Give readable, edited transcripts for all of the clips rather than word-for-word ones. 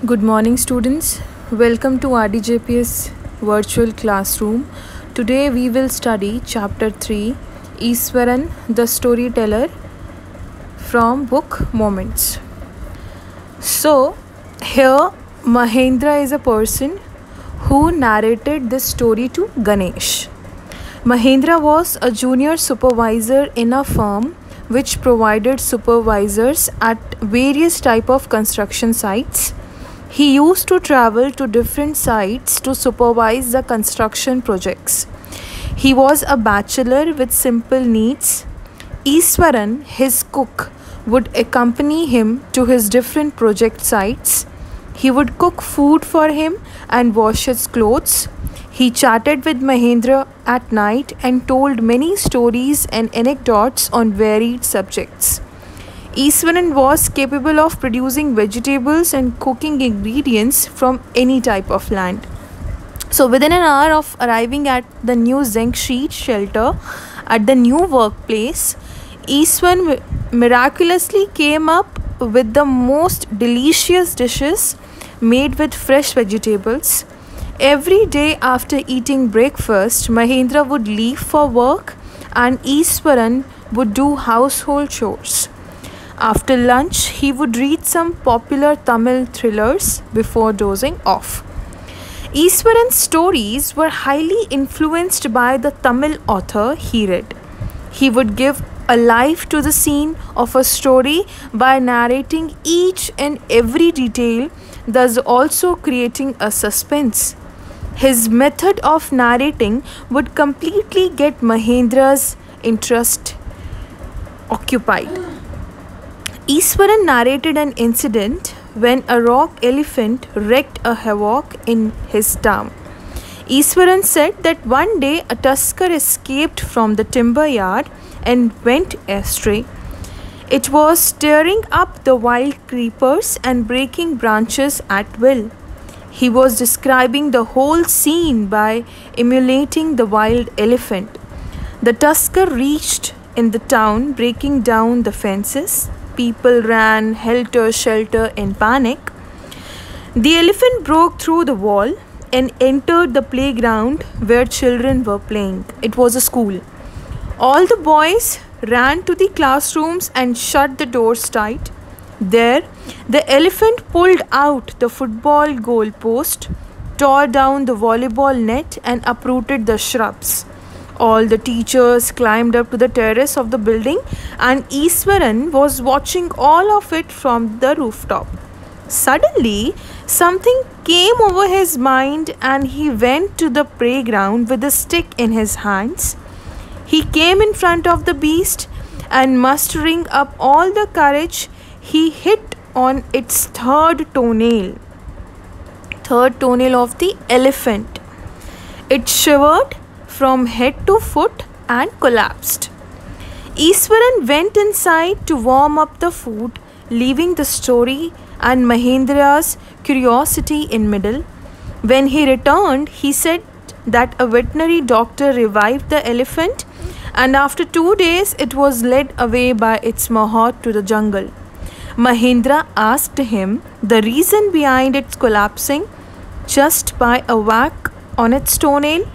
Good morning, students. Welcome to RDJPS virtual classroom. Today we will study chapter 3, Iswaran, the storyteller, from book Moments. So, here Mahendra is a person who narrated this story to Ganesh. Mahendra was a junior supervisor in a firm which provided supervisors at various type of construction sites. He used to travel to different sites to supervise the construction projects. He was a bachelor with simple needs. Iswaran, his cook, would accompany him to his different project sites. He would cook food for him and wash his clothes. He chatted with Mahendra at night and told many stories and anecdotes on varied subjects. Iswaran was capable of producing vegetables and cooking ingredients from any type of land. So, within an hour of arriving at the new zinc sheet shelter at the new workplace, Iswaran miraculously came up with the most delicious dishes made with fresh vegetables. Every day after eating breakfast, Mahendra would leave for work and Iswaran would do household chores. After lunch, he would read some popular Tamil thrillers before dozing off. Iswaran's stories were highly influenced by the Tamil author he read. He would give a life to the scene of a story by narrating each and every detail, thus also creating a suspense. His method of narrating would completely get Mahendra's interest occupied. Iswaran narrated an incident when a rock elephant wreaked a havoc in his town. Iswaran said that one day a tusker escaped from the timber yard and went astray. It was tearing up the wild creepers and breaking branches at will. He was describing the whole scene by emulating the wild elephant. The tusker reached in the town, breaking down the fences. People ran helter-skelter in panic. The elephant broke through the wall and entered the playground where children were playing. It was a school. All the boys ran to the classrooms and shut the doors tight. There, the elephant pulled out the football goal post, tore down the volleyball net, and uprooted the shrubs. All the teachers climbed up to the terrace of the building, and Iswaran was watching all of it from the rooftop. Suddenly, something came over his mind, and he went to the playground with a stick in his hands. He came in front of the beast, and mustering up all the courage, he hit on its third toenail of the elephant. It shivered from head to foot and collapsed. Iswaran went inside to warm up the food, leaving the story and Mahendra's curiosity in middle. When he returned, he said that a veterinary doctor revived the elephant, and after 2 days it was led away by its mahout to the jungle. Mahendra asked him the reason behind its collapsing just by a whack on its toenail.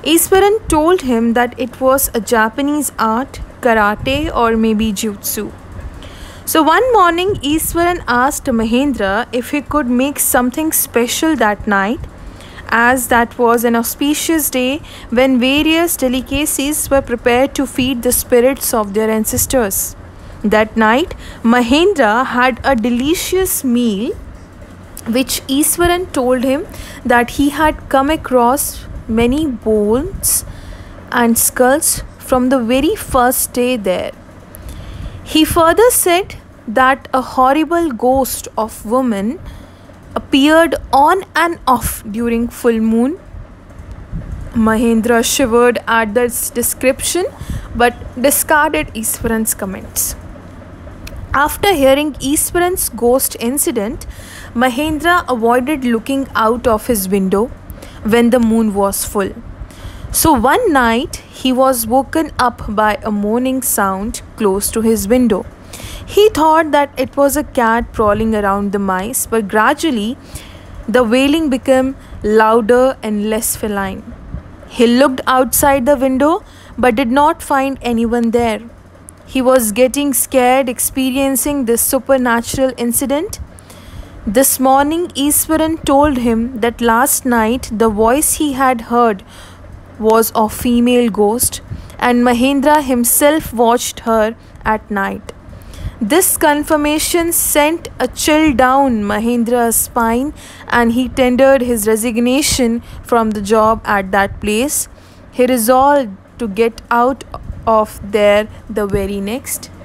Iswaran told him that it was a Japanese art, karate, or maybe jutsu. So one morning, Iswaran asked Mahendra if he could make something special that night, as that was an auspicious day when various delicacies were prepared to feed the spirits of their ancestors. That night, Mahendra had a delicious meal which Iswaran told him that he had come across many bones and skulls from the very first day there. He further said that a horrible ghost of woman appeared on and off during full moon. Mahendra shivered at this description but discarded Iswaran's comments. After hearing Iswaran's ghost incident, Mahendra avoided looking out of his window when the moon was full. So one night he was woken up by a moaning sound close to his window. He thought that it was a cat prowling around the mice, but gradually the wailing became louder and less feline. He looked outside the window but did not find anyone there. He was getting scared experiencing this supernatural incident. This morning, Iswaran told him that last night the voice he had heard was of female ghost and Mahendra himself watched her at night. This confirmation sent a chill down Mahendra's spine and he tendered his resignation from the job at that place. He resolved to get out of there the very next